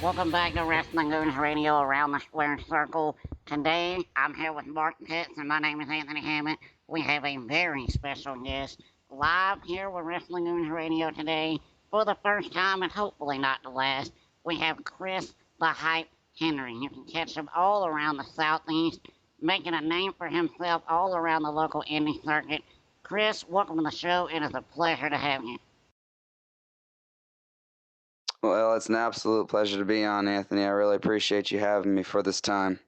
Welcome back to Wrestling Goons Radio Around the Square Circle. Today, I'm here with Mark Pitts, and my name is Anthony Hammond. We have a very special guest live here with Wrestling Goons Radio today for the first time and hopefully not the last. We have Chris the Hype Henry. You can catch him all around the Southeast, making a name for himself all around the local indie circuit. Chris, welcome to the show. It is a pleasure to have you. Well, it's an absolute pleasure to be on, Anthony. I really appreciate you having me for this time.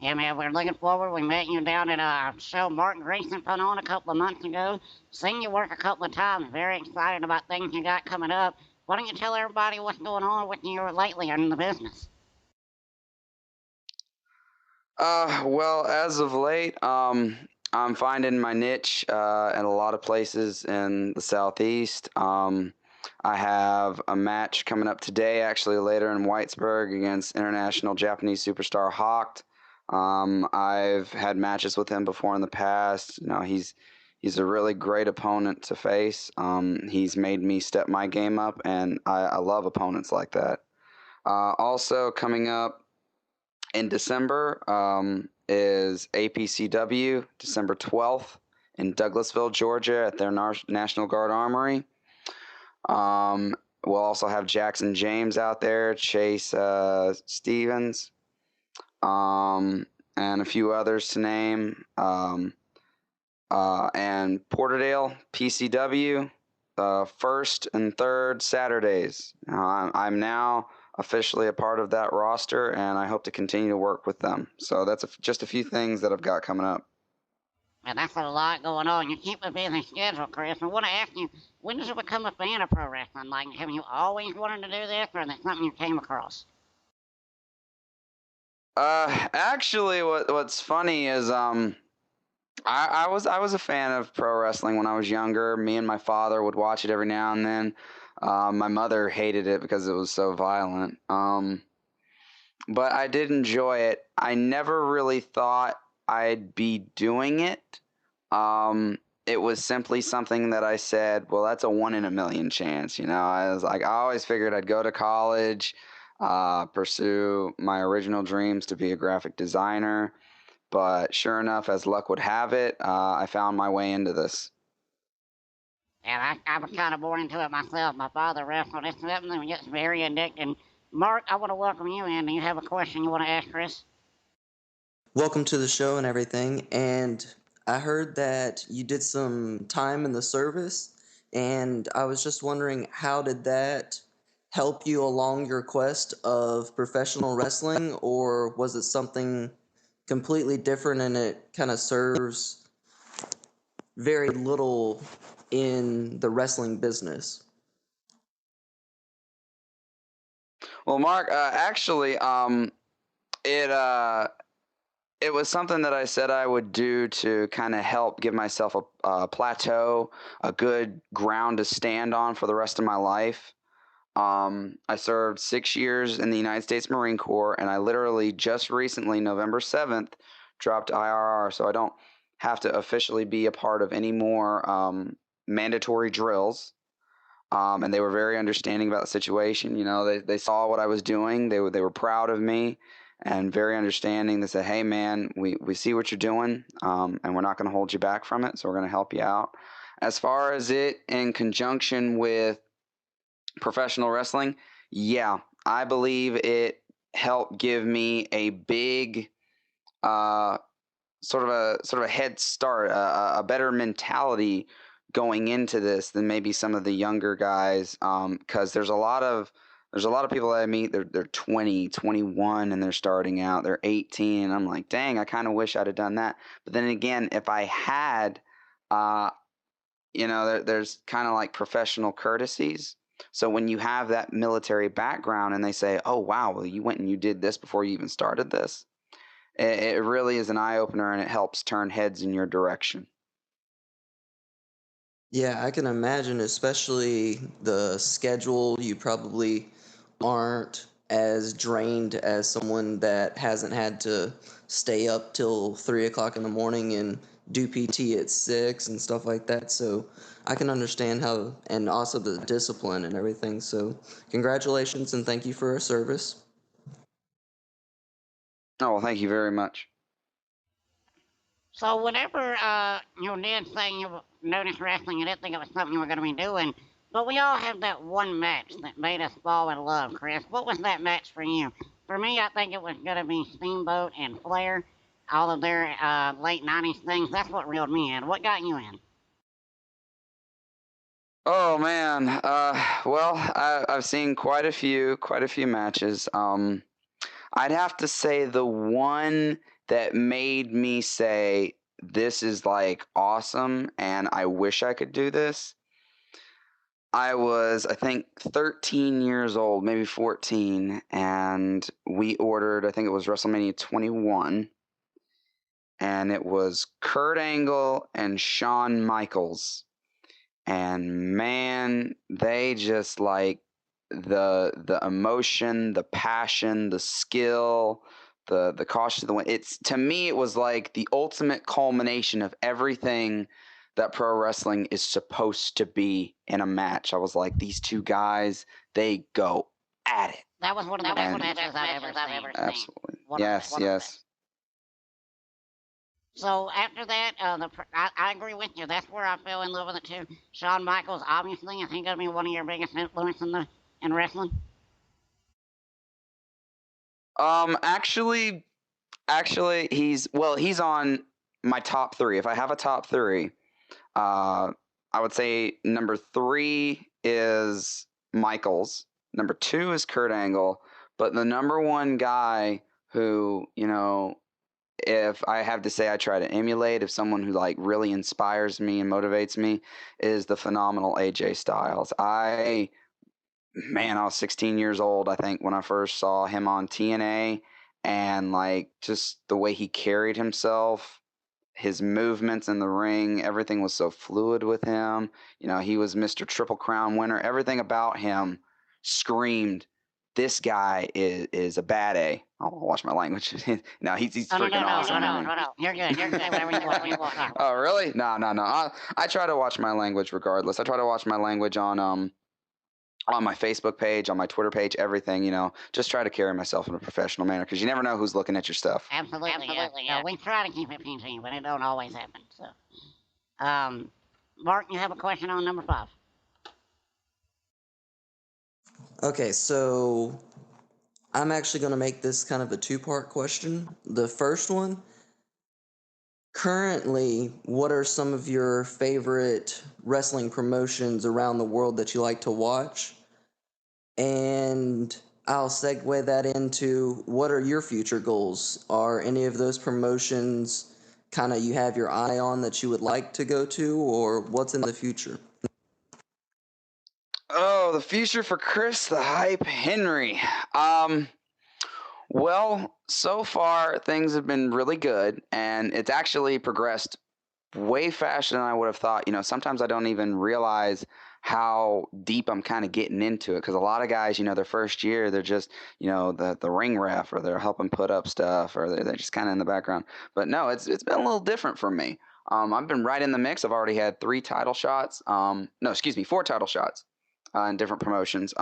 Yeah, man, we're looking forward. We met you down at a show Mark Grayson put on a couple of months ago. Seen you work a couple of times. Very excited about things you got coming up. Why don't you tell everybody what's going on with you lately in the business? Well, as of late, I'm finding my niche in a lot of places in the Southeast. I have a match coming up today, actually later in Whitesburg, against international Japanese superstar Hawked. I've had matches with him before in the past. You know, he's a really great opponent to face. He's made me step my game up, and I love opponents like that. Also coming up in December is APCW, December 12th in Douglasville, Georgia, at their National Guard Armory. We'll also have Jackson James out there, Chase Stevens, and a few others to name. And Porterdale, PCW, first and third Saturdays. I'm now officially a part of that roster, and I hope to continue to work with them. So that's just a few things that I've got coming up. And that's a lot going on. You keep a busy schedule, Chris. I want to ask you, when did you become a fan of pro wrestling? Like, have you always wanted to do this, or is it something you came across? Actually, what's funny is I was a fan of pro wrestling when I was younger. Me and my father would watch it every now and then. My mother hated it because it was so violent. But I did enjoy it. I never really thought I'd be doing it. It was simply something that I said, well, that's a 1 in a million chance. You know, I always figured I'd go to college, pursue my original dreams to be a graphic designer. But sure enough, as luck would have it, I found my way into this. And I was kind of born into it myself. My father wrestled. It's something that gets very addicting. Mark, I want to welcome you in. Do you have a question you want to ask Chris? Welcome to the show and everything. And I heard that you did some time in the service, and I was just wondering, how did that help you along your quest of professional wrestling, or was it something completely different and it kind of serves very little in the wrestling business? Well, Mark, actually, it was something that I said I would do to kind of help give myself a plateau, a good ground to stand on for the rest of my life. I served 6 years in the United States Marine Corps, and I literally just recently, November 7th, dropped IRR, so I don't have to officially be a part of any more mandatory drills. And they were very understanding about the situation. You know, they saw what I was doing. They were proud of me and very understanding. They said, hey, man, we see what you're doing, and we're not going to hold you back from it, so we're going to help you out. As far as it in conjunction with professional wrestling, yeah, I believe it helped give me a big sort of a head start, a better mentality going into this than maybe some of the younger guys, because there's a lot of people that I meet, they're 20, 21, and they're starting out. They're 18, and I'm like, dang, I kind of wish I'd have done that. But then again, if I had, there's kind of like professional courtesies. So when you have that military background and they say, oh, wow, well, you went and you did this before you even started this, it really is an eye-opener, and it helps turn heads in your direction. Yeah, I can imagine, especially the schedule. You probably aren't as drained as someone that hasn't had to stay up till 3 o'clock in the morning and do PT at 6 and stuff like that. So I can understand how, and also the discipline and everything. So congratulations and thank you for your service. Oh, well, thank you very much. So whenever you did say you noticed wrestling, you didn't think it was something you were going to be doing, but we all have that one match that made us fall in love, Chris. What was that match for you? For me, I think it was going to be Steamboat and Flair, all of their late 90s things. That's what reeled me in. What got you in? Oh man, well, I've seen quite a few matches. I'd have to say the one that made me say this is like awesome and I wish I could do this. I was, I think, 13 years old, maybe 14, and we ordered, I think it was WrestleMania 21, and it was Kurt Angle and Shawn Michaels. And man, they just like the emotion, the passion, the skill, the caution to the win. It's, to me, it was like the ultimate culmination of everything that pro wrestling is supposed to be in a match. I was like, these two guys, they go at it. That was one of the best matches I've ever seen. Absolutely. One of Yes, them. yes. So after that, I agree with you. That's where I fell in love with it too. Shawn Michaels, obviously, I think gonna be one of your biggest influences in wrestling. Actually, he's on my top three. If I have a top three, I would say number 3 is Michaels. Number 2 is Kurt Angle. But the number one guy who, if I have to say I try to emulate, if someone who like really inspires me and motivates me, is the phenomenal AJ Styles. I was 16 years old, I think, when I first saw him on TNA, and like just the way he carried himself, his movements in the ring, everything was so fluid with him. He was Mr. Triple Crown winner. Everything about him screamed, this guy is a bad A. I'll watch my language. No, he's freaking awesome. No. You're good. You're good. Whatever you want. Oh, really? No. I try to watch my language regardless. I try to watch my language on my Facebook page, on my Twitter page, everything, just try to carry myself in a professional manner because you never know who's looking at your stuff. Absolutely, yeah. We try to keep it PG, but it don't always happen. So, Mark, you have a question on number 5? Okay, so I'm actually going to make this kind of a 2-part question. The first one, currently, what are some of your favorite wrestling promotions around the world that you like to watch? And I'll segue that into, what are your future goals? Are any of those promotions kind of you have your eye on that you would like to go to, or what's in the future? Oh, the future for Chris the Hype Henry. Well, so far things have been really good, and it's actually progressed way faster than I would have thought. Sometimes I don't even realize how deep I'm kind of getting into it, because a lot of guys, their first year, they're just, the ring ref, or they're helping put up stuff, or they're just kind of in the background. But no, it's been a little different for me. I've been right in the mix. I've already had 3 title shots. No, excuse me, 4 title shots in different promotions.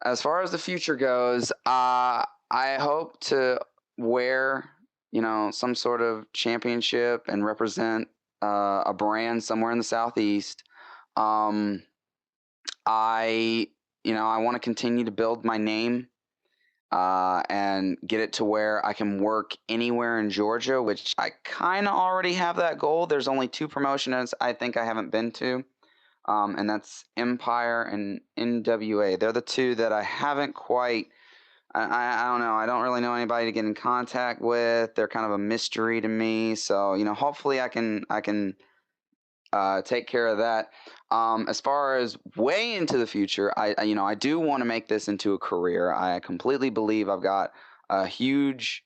As far as the future goes, I hope to wear, some sort of championship and represent a brand somewhere in the Southeast. I want to continue to build my name and get it to where I can work anywhere in Georgia, which I kind of already have that goal. There's only 2 promotions I think I haven't been to. And that's Empire and NWA. They're the 2 that I haven't quite. I don't know. I don't really know anybody to get in contact with. They're kind of a mystery to me. So hopefully I can take care of that. As far as way into the future, I do want to make this into a career. I completely believe I've got a huge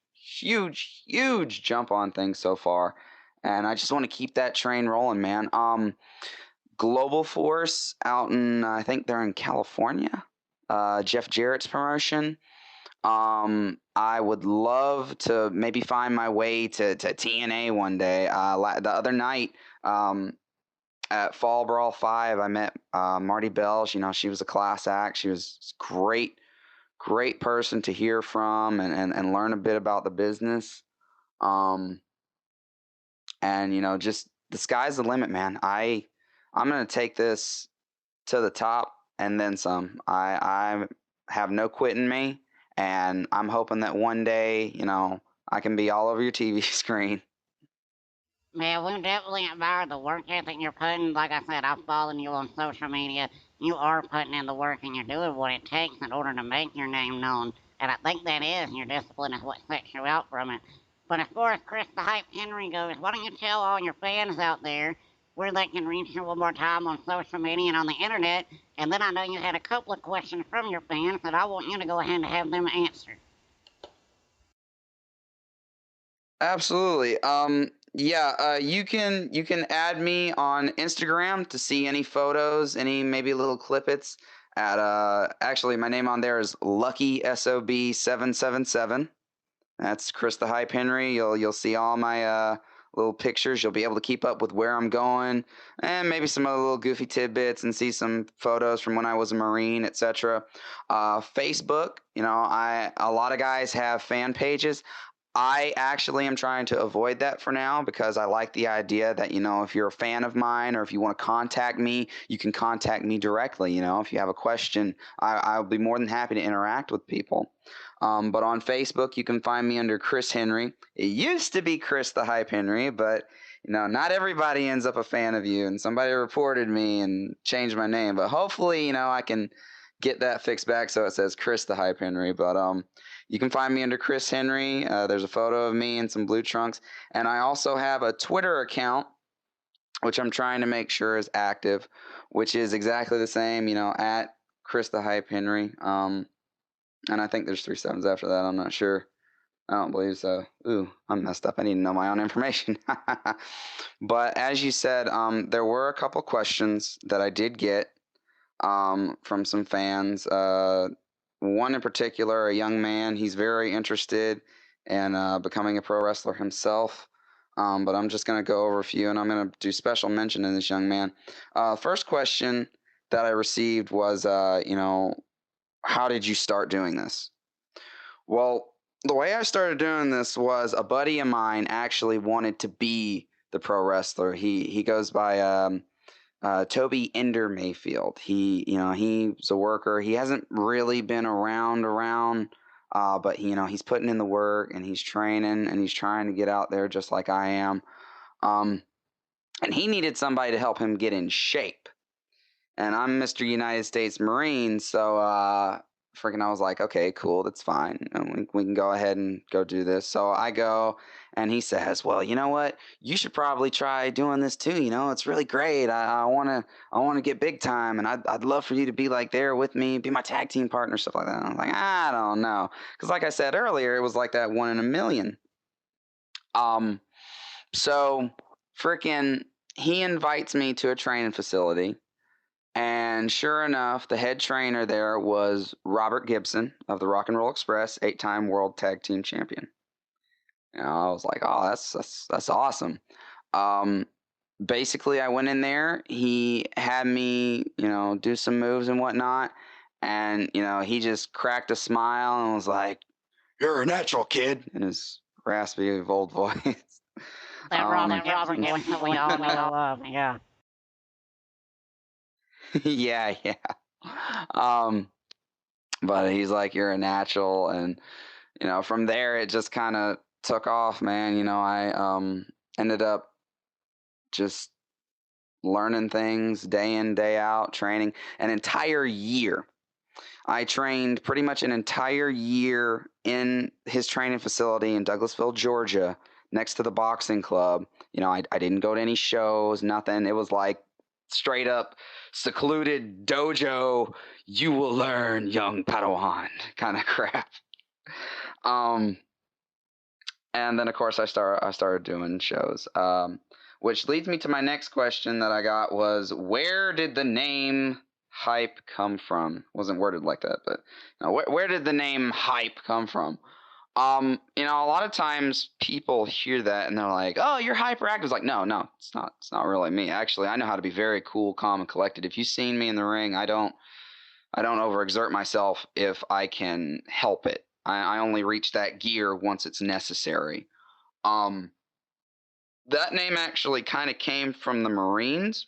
jump on things so far, and I just want to keep that train rolling, man. Global Force out in, I think they're in California. Jeff Jarrett's promotion. I would love to maybe find my way to TNA one day. The other night, at Fall Brawl 5, I met Marty Bells. You know, she was a class act. She was great person to hear from and learn a bit about the business. Um, and you know, just the sky's the limit, man. I'm gonna take this to the top and then some. I have no quit in me, and I'm hoping that one day, you know, I can be all over your TV screen. Yeah, we definitely admire the work ethic you're putting. Like I said, I'm following you on social media. You are putting in the work and you're doing what it takes in order to make your name known. And I think that is, your discipline is what sets you out from it. But as far as Chris the Hype Henry goes, why don't you tell all your fans out there where they can reach you one more time on social media and on the internet? And then I know you had a couple of questions from your fans that I want you to go ahead and have them answer. Absolutely. Yeah, you can add me on Instagram to see any photos, any maybe little clippets at actually my name on there is Lucky SOB777. That's Chris the Hype Henry. You'll see all my little pictures. You'll be able to keep up with where I'm going, and maybe some other little goofy tidbits, and see some photos from when I was a Marine, etc. Facebook, you know, a lot of guys have fan pages. I actually am trying to avoid that for now because I like the idea that, you know, if you're a fan of mine or if you want to contact me, you can contact me directly. You know, if you have a question, I'll be more than happy to interact with people. But on Facebook, you can find me under Chris Henry. It used to be Chris the Hype Henry, but you know, not everybody ends up a fan of you, and somebody reported me and changed my name. But hopefully, you know, I can get that fixed back so it says Chris the Hype Henry. But you can find me under Chris Henry. There's a photo of me in some blue trunks, and I also have a Twitter account which I'm trying to make sure is active, which is exactly the same, you know, at Chris the Hype Henry. And I think there's 3 sevens after that. I'm not sure. I don't believe so. Ooh, I'm messed up. I need to know my own information. But as you said, there were a couple questions that I did get from some fans. One in particular, a young man, he's very interested in becoming a pro wrestler himself. But I'm just going to go over a few, and I'm going to do special mention to this young man. First question that I received was, you know, how did you start doing this? Well, the way I started doing this was a buddy of mine actually wanted to be the pro wrestler. He goes by Toby Ender Mayfield. You know, he's a worker. He hasn't really been around, but you know, he's putting in the work and he's training and he's trying to get out there just like I am. Um, and he needed somebody to help him get in shape. And I'm Mr. United States Marine, so freaking I was like, okay, cool, that's fine. And we can go ahead and go do this. So I go, and he says, well, you know what? You should probably try doing this too. You know, it's really great. I wanna get big time, and I'd love for you to be like there with me, be my tag team partner, stuff like that. And I was like, I don't know, because like I said earlier, it was like that 1 in a million. So freaking he invites me to a training facility. And sure enough, the head trainer there was Robert Gibson of the Rock and Roll Express, 8-time world tag team champion. You know, I was like, oh, that's awesome. Basically, I went in there. He had me, you know, do some moves and whatnot, and you know, he just cracked a smile and was like, "You're a natural, kid," in his raspy old voice. That Robert voice that we all know and love, yeah. Yeah, yeah. Um, but he's like, "You're a natural," and you know, from there it just kind of took off, man. You know, I ended up just learning things day in, day out, training an entire year. I trained pretty much an entire year in his training facility in Douglasville, Georgia, next to the boxing club. You know, I didn't go to any shows, nothing. It was like straight up secluded dojo, you will learn, young Padawan kind of crap. Um, and then of course I started doing shows. Which leads me to my next question that I got was, where did the name hype come from? Wasn't worded like that, but where did the name hype come from? A lot of times people hear that and they're like, "Oh, you're hyperactive." It's like, no, it's not. It's not really me. Actually, I know how to be very cool, calm, and collected. If you've seen me in the ring, I don't overexert myself if I can help it. I only reach that gear once it's necessary. That name actually kind of came from the Marines.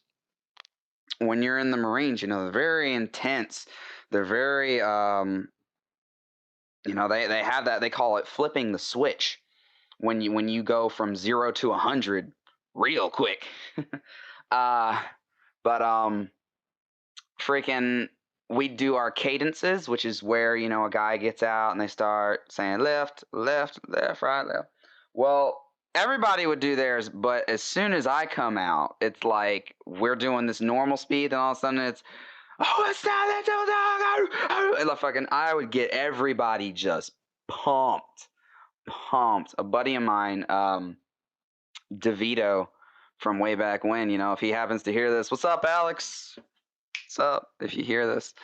When you're in the Marines, they're very intense. They're very, they have that. They call it flipping the switch. When you go from 0 to 100 real quick. But freaking, we do our cadences, which is where a guy gets out and they start saying left, left, left, right, left. Well, everybody would do theirs, but as soon as I come out, it's like we're doing this normal speed, and all of a sudden it's, oh, it's not that, and I would get everybody just pumped. A buddy of mine, DeVito, from way back when, if he happens to hear this, what's up, Alex? What's up? If you hear this,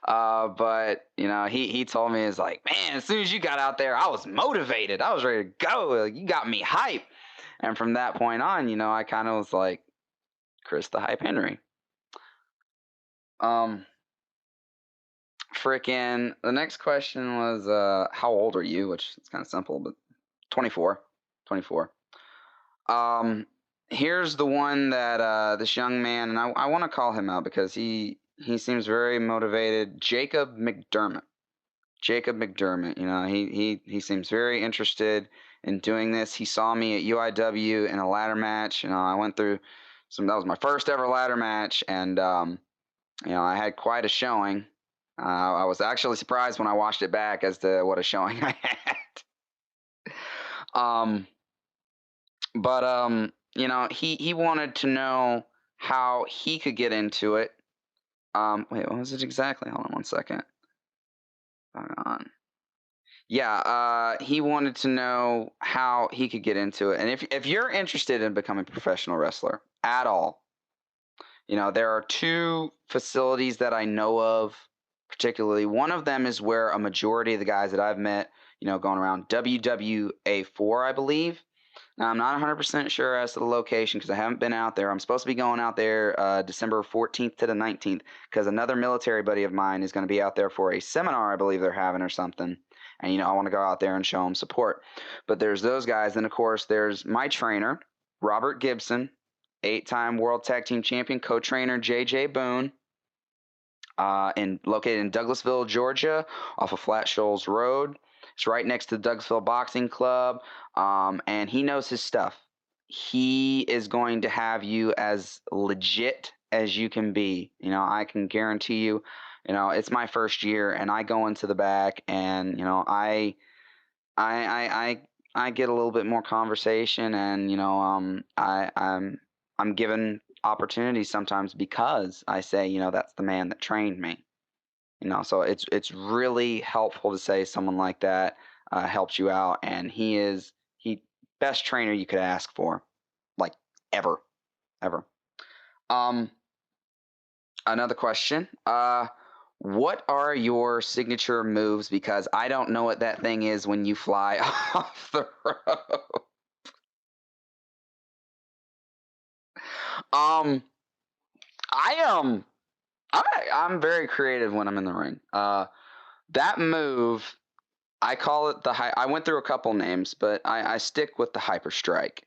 but he told me, it's like, man, as soon as you got out there, I was motivated. I was ready to go. You got me hype. And from that point on, I kind of was like Chris the Hype Henry. Freaking, the next question was, how old are you? Which is kind of simple, but 24. Here's the one that this young man, and I want to call him out because he seems very motivated. Jacob McDermott. He seems very interested in doing this. He saw me at UIW in a ladder match. I went through that was my first ever ladder match, and I had quite a showing. I was actually surprised when I watched it back as to what a showing I had. But he wanted to know how he could get into it. Wait, what was it exactly? Hold on one second. Hang on. Yeah, he wanted to know how he could get into it. And if you're interested in becoming a professional wrestler at all, there are two facilities that I know of, particularly. One of them is where a majority of the guys that I've met, going around, WWA4, I believe. Now, I'm not 100% sure as to the location because I haven't been out there. I'm supposed to be going out there December 14th to the 19th because another military buddy of mine is going to be out there for a seminar, I believe they're having or something. And, I want to go out there and show them support. But there's those guys. Then, of course, there's my trainer, Robert Gibson, 8-time World Tag Team Champion, co-trainer JJ Boone, located in Douglasville, Georgia, off of Flat Shoals Road. It's right next to the Douglasville Boxing Club, and he knows his stuff. He is going to have you as legit as you can be. I can guarantee you, it's my first year, and I go into the back, and I get a little bit more conversation, and I'm given opportunities sometimes because I say, that's the man that trained me. So it's really helpful to say someone like that helps you out, and he best trainer you could ask for, like ever. Another question. What are your signature moves? Because I don't know what that thing is when you fly off the rope. I'm very creative when I'm in the ring. That move, I call it I went through a couple names, but I stick with the hyper strike.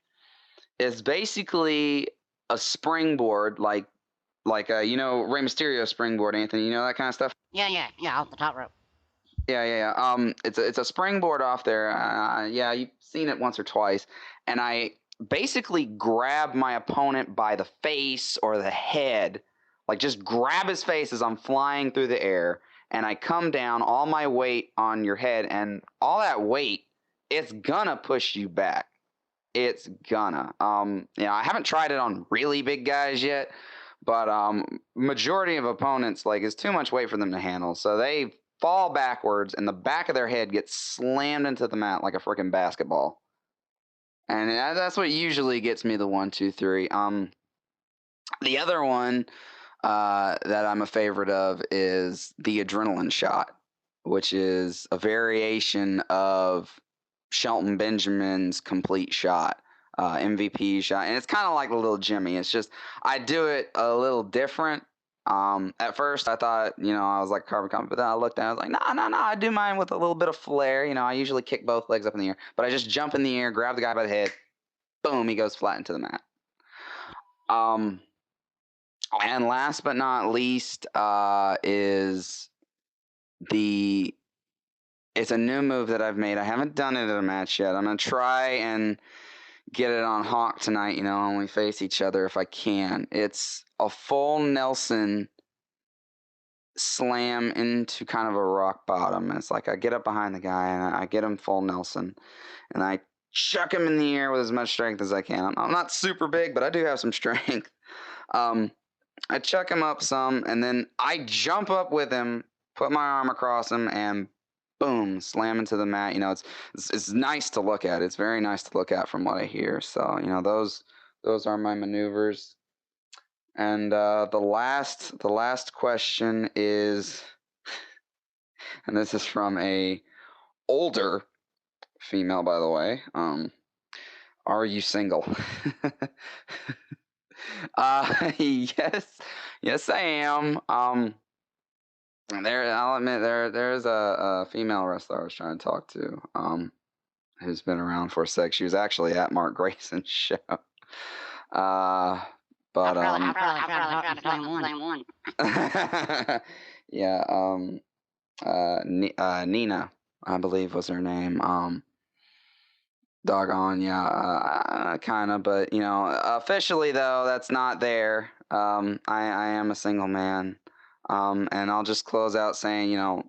It's basically a springboard, like Rey Mysterio springboard, Anthony. You know that kind of stuff. Yeah, off the top rope. Yeah. It's a springboard off there. Yeah, you've seen it once or twice, and I basically grab my opponent by the face or the head, like just grab his face as I'm flying through the air, and I come down, all my weight on your head, and all that weight, it's gonna push you back. It's gonna. I haven't tried it on really big guys yet, but majority of opponents, like, it's too much weight for them to handle, so they fall backwards, and the back of their head gets slammed into the mat like a freaking basketball. And that's what usually gets me the 1, 2, 3. The other one, that I'm a favorite of is the adrenaline shot, which is a variation of Shelton Benjamin's complete shot, MVP shot. And it's kind of like a little Jimmy. It's just, I do it a little different. At first I thought, I was like carbon copy, but then I looked at it, I was like, no, I do mine with a little bit of flair. I usually kick both legs up in the air, but I just jump in the air, grab the guy by the head, boom, he goes flat into the mat. And last but not least, is it's a new move that I've made. I haven't done it at a match yet. I'm going to try and get it on Hawk tonight, when we face each other if I can. It's a full Nelson slam into kind of a rock bottom. It's like I get up behind the guy and I get him full Nelson and I chuck him in the air with as much strength as I can. I'm not super big, but I do have some strength. I chuck him up some and then I jump up with him, put my arm across him, and boom, slam into the mat. It's nice to look at. It's very nice to look at from what I hear. So, those are my maneuvers. And the last question is, and this is from a older female, by the way. Are you single? Yes, I am. I'll admit there's a female wrestler I was trying to talk to, who's been around for a sec. She was actually at Mark Grayson's show. But I'm probably trying to talk to the same one. Yeah, Nina, I believe was her name. Doggone, yeah, kind of, but officially though, that's not there. I am a single man. And I'll just close out saying,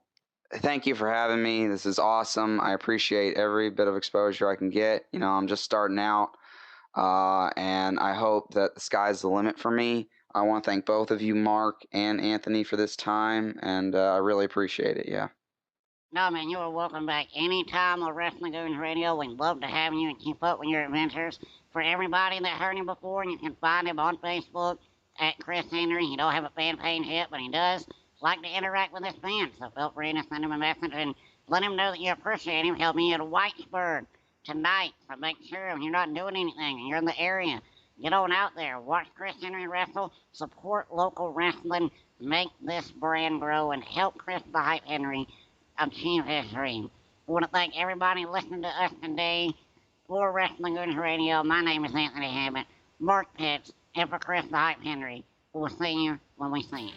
thank you for having me. This is awesome. I appreciate every bit of exposure I can get. I'm just starting out. And I hope that the sky's the limit for me. I want to thank both of you, Mark and Anthony, for this time, and I really appreciate it, yeah. No, man, you are welcome back anytime on Wrestling Goons Radio. We'd love to have you and keep up with your adventures. For everybody that heard him before, you can find him on Facebook at Chris Henry. He don't have a fan page yet, but he does like to interact with his fans, so feel free to send him a message and let him know that you appreciate him. He'll be in Whitesburg tonight, so make sure if you're not doing anything and you're in the area, get on out there, watch Chris Henry wrestle, support local wrestling, make this brand grow, and help Chris the Hype Henry achieve his dream. I want to thank everybody listening to us today for Wrestling Goons Radio. My name is Anthony Hammond, Mark Pitts, and for Chris the Hype Henry. We'll see you when we see you.